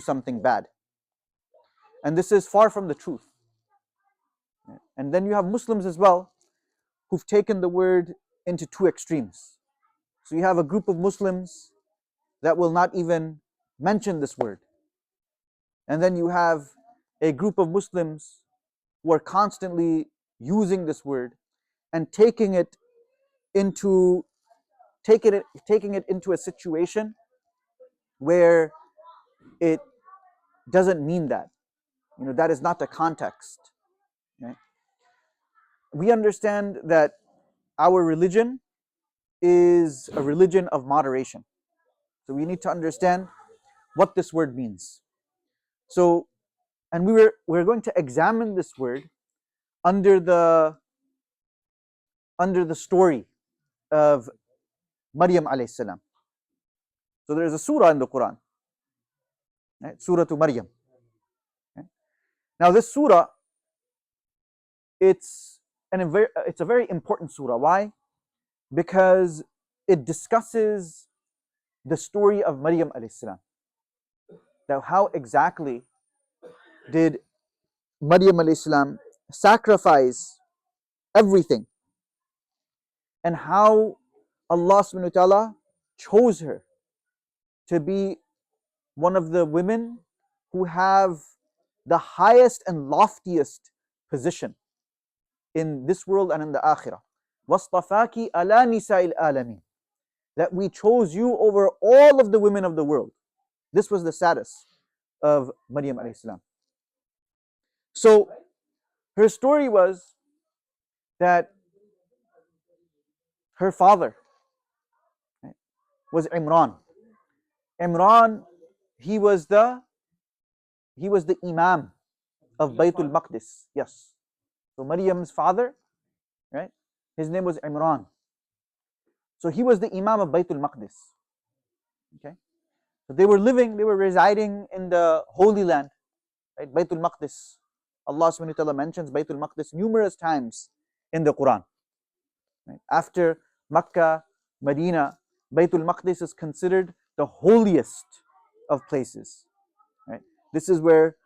something bad. And this is far from the truth. And then you have Muslims as well who've taken the word into two extremes. So you have a group of Muslims that will not even mention this word. And then you have a group of Muslims who are constantly using this word and taking it into a situation where it doesn't mean that. That is not the context. Right? We understand that our religion is a religion of moderation. So we need to understand what this word means. So, and we're going to examine this word under the story of Maryam alayhi salam. So there is a surah in the Quran, right? Surah to Maryam. Okay? Now this surah, it's a very important surah. Why? Because it discusses the story of Maryam alayhi salam. Now, how exactly did Maryam alayhi salam sacrifice everything, and how Allah subhanahu wa ta'ala chose her to be one of the women who have the highest and loftiest position in this world and in the akhirah. وَاصْطَفَاكِ عَلَى نِسَاءِ الْعَالَمِينَ, that we chose you over all of the women of the world. This was the status of Maryam alayhi salam. So her story was that her father, right, was Imran. Imran, he was the Imam of Baytul Maqdis. Yes. So Maryam's father, right, his name was Imran. So he was the Imam of Baytul Maqdis. Okay. So they were residing in the Holy Land, right, Baytul Maqdis. Allah subhanahu wa ta'ala mentions Baytul Maqdis numerous times in the Quran. Right? After Makkah, Medina, Baytul Maqdis is considered the holiest of places. Right? This is where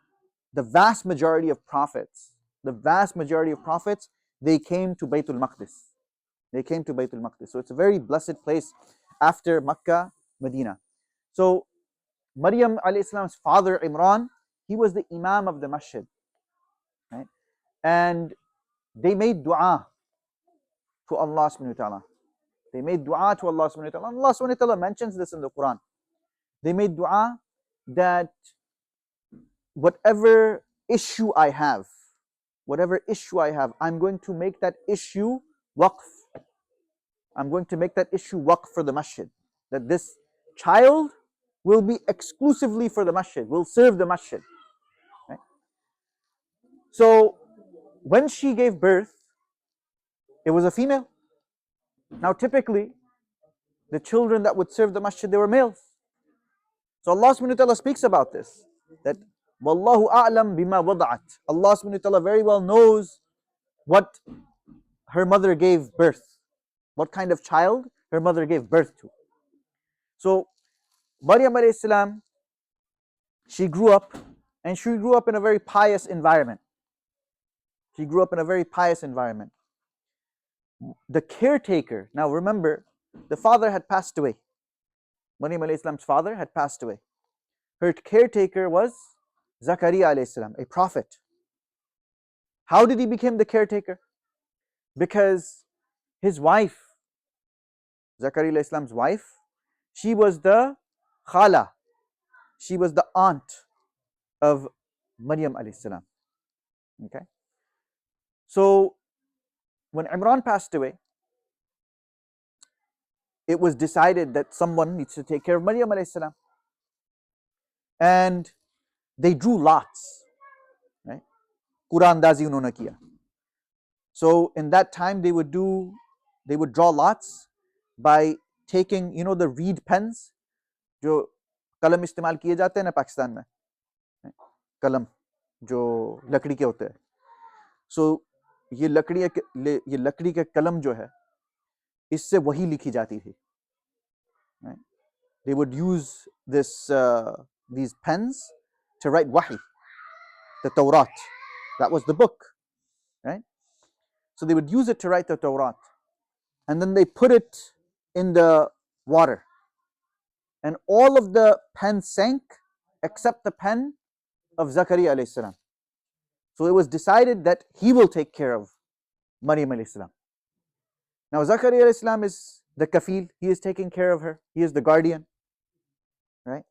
the vast majority of prophets, they came to Baytul Maqdis. So it's a very blessed place after Makkah, Medina. So Maryam alayhi salam's father Imran, he was the Imam of the Masjid. Right? And they made dua to Allah subhanahu wa ta'ala. Allah subhanahu wa ta'ala mentions this in the Quran. They made dua that whatever issue I have, I'm going to make that issue waqf. I'm going to make that issue waqf for the masjid. That this child will be exclusively for the masjid, will serve the masjid. Right? So when she gave birth, it was a female. Now typically, the children that would serve the masjid, they were males. So Allah subhanahu wa ta'ala speaks about this, that Wallahu a'lam bima wada'at. Allah subhanahu wa ta'ala very well knows what her mother gave birth, what kind of child her mother gave birth to. So Maryam alayhi salam, she grew up in a very pious environment. The caretaker, now remember, the father had passed away. Maryam alayhi salam's father had passed away. Her caretaker was Zakaria alayhi salam, a prophet. How did he become the caretaker? Because his wife, Zakaria alayhi salam's wife, she was the khala, she was the aunt of Maryam alayhi salam. Okay. So when Imran passed away, it was decided that someone needs to take care of Maryam alayhi salam. And they drew lots. Right? Qurandazi unhone kiya. So in that time they would draw lots by taking, the reed pens, जो कलम इस्तेमाल किए जाते हैं ना पाकिस्तान में, कलम जो लकड़ी के होते हैं. So ये लकड़ी के कलम जो है, इससे वही लिखी जाती थी. Right? They would use these pens to write wahi, the Tawrat. That was the book, right? So they would use it to write the Tawrat. And then they put it in the water. And all of the pens sank except the pen of Zakaria alayhi salam. So it was decided that he will take care of Maryam alayhi salam. Now Zakaria alayhi salam is the kafil, he is taking care of her, he is the guardian, right?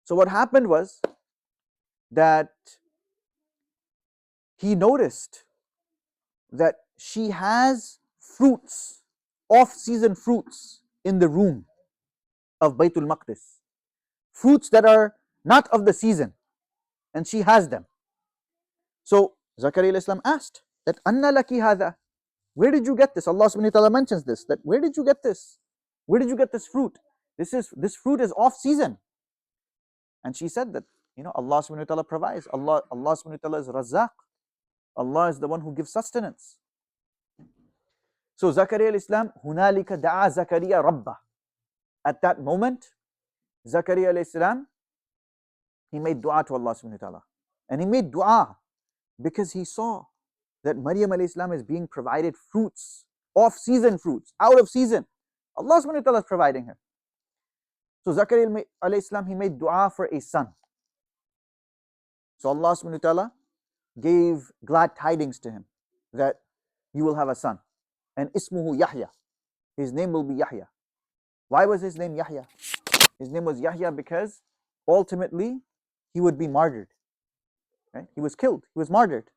So what happened was that he noticed that she has fruits, off-season fruits in the room of Baytul Maqdis. Fruits that are not of the season, and she has them. So Zakaria alayhi salam asked that, Anna laki hadha, where did you get this? Allah subhanahu wa ta'ala mentions this, that where did you get this? Where did you get this fruit? This fruit is off season. And she said that, Allah subhanahu wa ta'ala provides. Allah subhanahu wa ta'ala is Razzaq. Allah is the one who gives sustenance. So Zakaria alayhi salam, hunalika da'a Zakaria Rabbah. At that moment, Zakaria alayhi salam, he made dua to Allah subhanahu wa ta'ala. And he made dua because he saw that Maryam alayhi salam is being provided fruits, off-season fruits, out of season. Allah subhanahu wa ta'ala is providing her. So Zakaria alayhi salam, he made dua for a son. So Allah subhanahu wa ta'ala gave glad tidings to him that you will have a son. And ismuhu Yahya. His name will be Yahya. Why was his name Yahya? His name was Yahya because ultimately he would be martyred. Right? He was killed, he was martyred.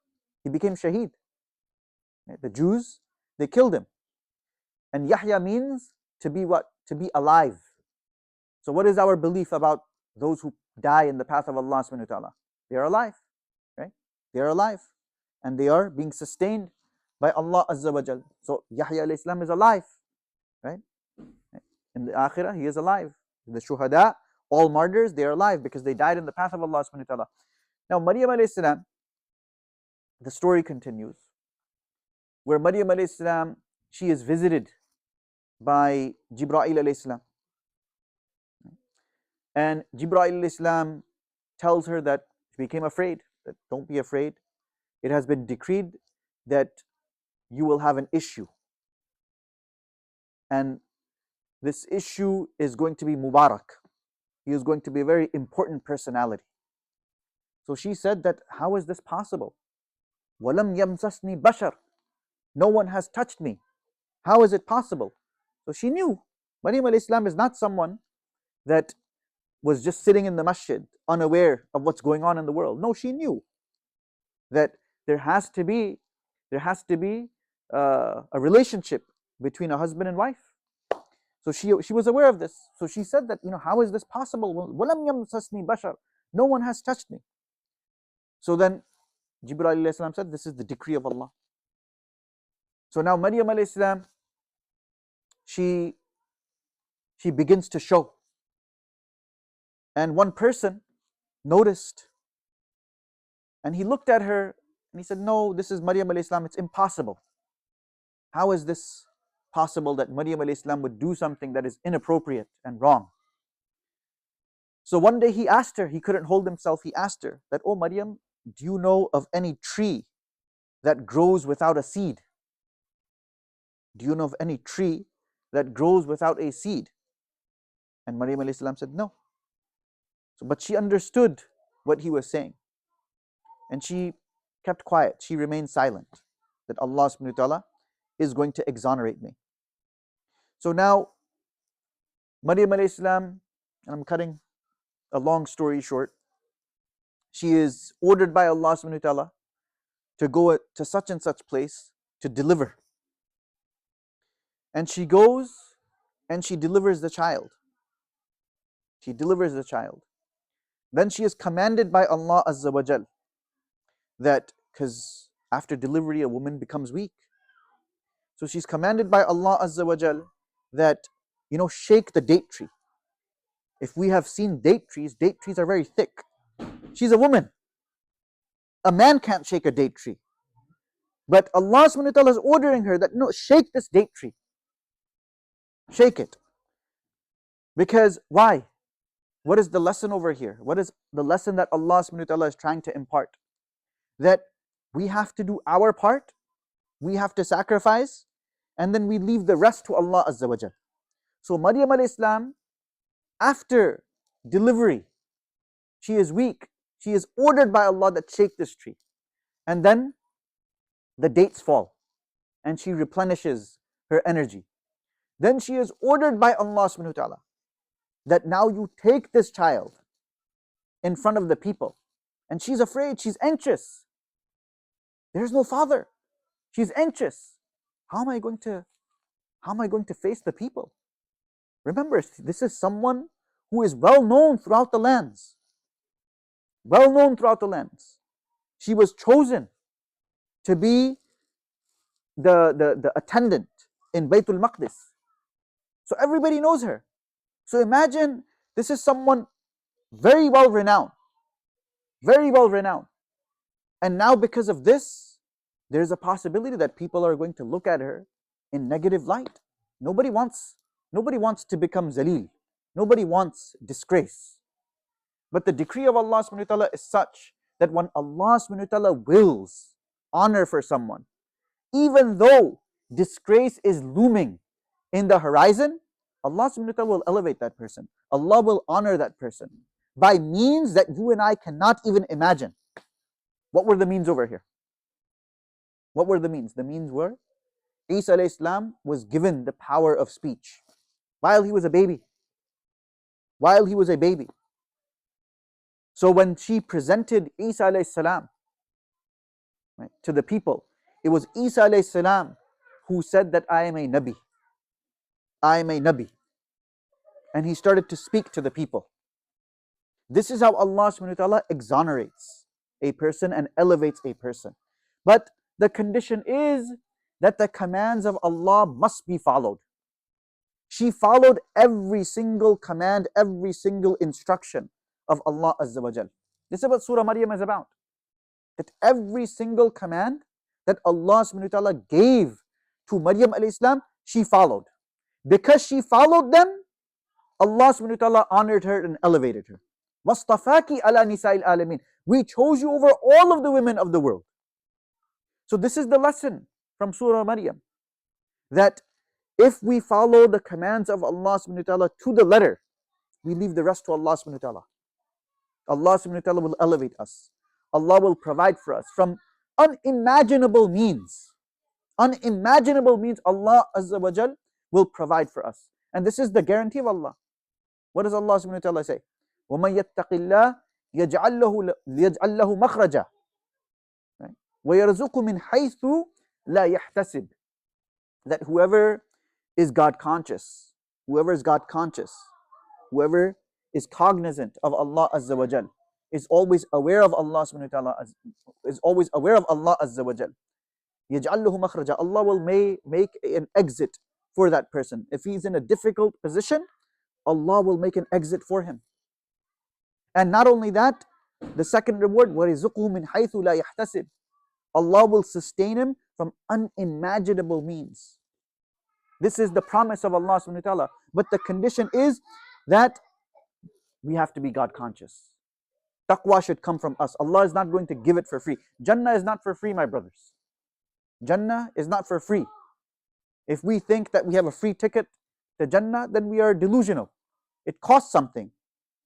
He became shaheed. Right? The Jews, they killed him. And Yahya means to be what? To be alive. So what is our belief about those who die in the path of Allah subhanahu wa ta'ala? They are alive, right? They are alive. And they are being sustained by Allah Azza wa Jal. So Yahya alayhi salam is alive, right? In the Akhirah, he is alive. The Shuhada, all martyrs, they are alive because they died in the path of Allah subhanahu wa ta'ala. Now Maryam alayhi salam, the story continues, where Maryam alayhi salam, she is visited by Jibreel alayhi salam. And Jibreel alayhi salam tells her that she became afraid, that don't be afraid. It has been decreed that you will have an issue. And this issue is going to be Mubarak. He is going to be a very important personality. So she said that, how is this possible? وَلَمْ يَمْسَسْنِي بَشَرٌ. No one has touched me. How is it possible? So she knew Maryam alayhi salam is not someone that was just sitting in the masjid, unaware of what's going on in the world. No, she knew that there has to be a relationship between a husband and wife. So she was aware of this. So she said that, how is this possible? وَلَمْ يَمْسَسْنِي بَشَرٌ. No one has touched me. So then Jibreel alayhi salam said, this is the decree of Allah. So now Maryam alayhi salam, she begins to show. And one person noticed, and he looked at her and he said, no, this is Maryam alayhi salam, it's impossible. How is this possible that Maryam alayhi salam would do something that is inappropriate and wrong? So one day he asked her, he couldn't hold himself, he asked her that, oh Maryam, do you know of any tree that grows without a seed? Do you know of any tree that grows without a seed? And Maryam alayhi salam said, no. So, but she understood what he was saying. And she kept quiet, she remained silent, that Allah subhanahu wa ta'ala is going to exonerate me. So now, Maryam alayhi salam, and I'm cutting a long story short, she is ordered by Allah subhanahu wa ta'ala to go to such and such place to deliver. And she goes and she delivers the child. She delivers the child. Then she is commanded by Allah Azza wa Jal that, because after delivery a woman becomes weak. So she's commanded by Allah Azza wa Jal that, shake the date tree. If we have seen date trees are very thick. She's a woman. A man can't shake a date tree. But Allah subhanahu wa ta'ala is ordering her that, no, shake this date tree. Shake it. Because, why? What is the lesson over here? What is the lesson that Allah subhanahu wa ta'ala is trying to impart? That we have to do our part, we have to sacrifice, and then we leave the rest to Allah Azza wa Jal. So Maryam alayhi salam, after delivery, she is weak. She is ordered by Allah that shake this tree. And then the dates fall and she replenishes her energy. Then she is ordered by Allah subhanahu wa ta'ala that now you take this child in front of the people. And she's afraid, she's anxious. There's no father. She's anxious. How am I going to face the people? Remember, this is someone who is well known throughout the lands. Well known throughout the lands. She was chosen to be the attendant in Baytul Maqdis. So everybody knows her. So imagine this is someone very well renowned. Very well renowned. And now because of this, there's a possibility that people are going to look at her in negative light. Nobody wants to become zalil. Nobody wants disgrace. But the decree of Allah subhanahu wa ta'ala is such that when Allah subhanahu wa ta'ala wills honor for someone, even though disgrace is looming in the horizon, Allah subhanahu wa ta'ala will elevate that person. Allah will honor that person by means that you and I cannot even imagine. What were the means over here? What were the means? The means were Isa alayhi salam was given the power of speech while he was a baby. While he was a baby. So when she presented Isa alayhi salam, right, to the people, it was Isa alayhi salam who said that I am a Nabi. I am a Nabi. And he started to speak to the people. This is how Allah subhanahu wa ta'ala exonerates a person and elevates a person. But the condition is that the commands of Allah must be followed. She followed every single command, every single instruction of Allah Azza wa Jal. This is what Surah Maryam is about. That every single command that Allah subhanahu wa ta'ala gave to Maryam alayhi salam, she followed. Because she followed them, Allah subhanahu wa ta'ala honored her and elevated her. وَاصْطَفَاكِ عَلَى نِسَاءِ الْعَالَمِينَ. We chose you over all of the women of the world. So this is the lesson from Surah Maryam. That if we follow the commands of Allah subhanahu wa ta'ala to the letter, we leave the rest to Allah subhanahu wa ta'ala. Allah subhanahu wa ta'ala will elevate us. Allah will provide for us from unimaginable means. Unimaginable means Allah Azza wa Jal will provide for us. And this is the guarantee of Allah. What does Allah subhanahu wa ta'ala say? وَمَن يَتَّقِ اللَّهِ يَجْعَلْ لَهُ مَخْرَجًا وَيَرْزُقُ مِنْ حَيْثُ لَا يَحْتَسِبُ. That whoever is God conscious, whoever is God conscious, whoever is cognizant of Allah Azza wa Jal, is always aware of Allah subhanahu wa ta'ala, is always aware of Allah Azza wa Jal. يَجْعَلْ لَهُ مَخْرَجًا. Allah will make an exit for that person. If he's in a difficult position, Allah will make an exit for him. And not only that, the second reward, وَرِزُقُهُ مِنْ حَيْثُ لَا يَحْتَسِبُ. Allah will sustain him from unimaginable means. This is the promise of Allah subhanahu wa ta'ala. But the condition is that we have to be God conscious. Taqwa should come from us. Allah is not going to give it for free. Jannah is not for free, my brothers. Jannah is not for free. If we think that we have a free ticket to Jannah, then we are delusional. It costs something.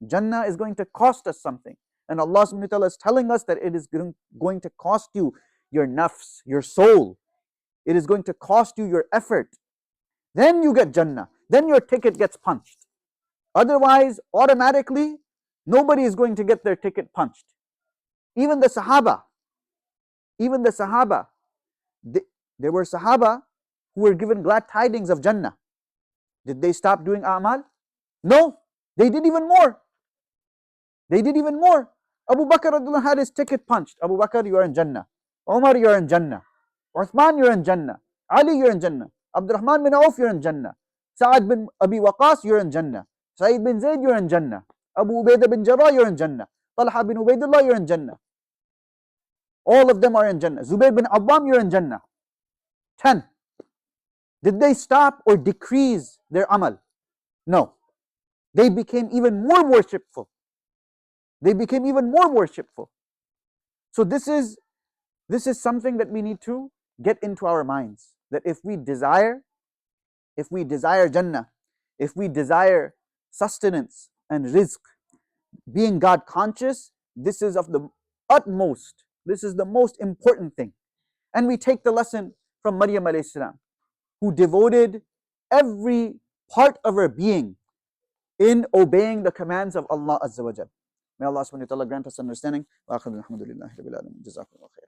Jannah is going to cost us something. And Allah subhanahu wa ta'ala is telling us that it is going to cost you your nafs, your soul. It is going to cost you your effort. Then you get Jannah. Then your ticket gets punched. Otherwise, automatically, nobody is going to get their ticket punched. Even the Sahaba. There were Sahaba who were given glad tidings of Jannah. Did they stop doing a'mal? No, they did even more. They did even more. Abu Bakr had his ticket punched. Abu Bakr, you are in Jannah. Umar, you are in Jannah. Uthman, you're in Jannah. Ali, you're in Jannah. Abdurrahman bin Auf, you're in Jannah. Sa'ad bin Abi Waqas, you're in Jannah. Sa'id bin Zayd, you're in Jannah. Abu Ubaidah bin Jarrah, you're in Jannah. Talha bin Ubaidullah, you're in Jannah. All of them are in Jannah. Zubayr bin Awwam, you're in Jannah. 10. Did they stop or decrease their amal? No. they became even more worshipful. They became even more worshipful. So this is something that we need to get into our minds, that if we desire Jannah, if we desire sustenance and rizq, being God conscious, this is of the utmost, this is the most important thing. And we take the lesson from Maryam alayhi salam, who devoted every part of her being in obeying the commands of Allah Azza wa Jal. May Allah subhanahu wa ta'ala grant us understanding. Wa akhiru alhamdulillahi rabbil alamin. Jazakumullah khair.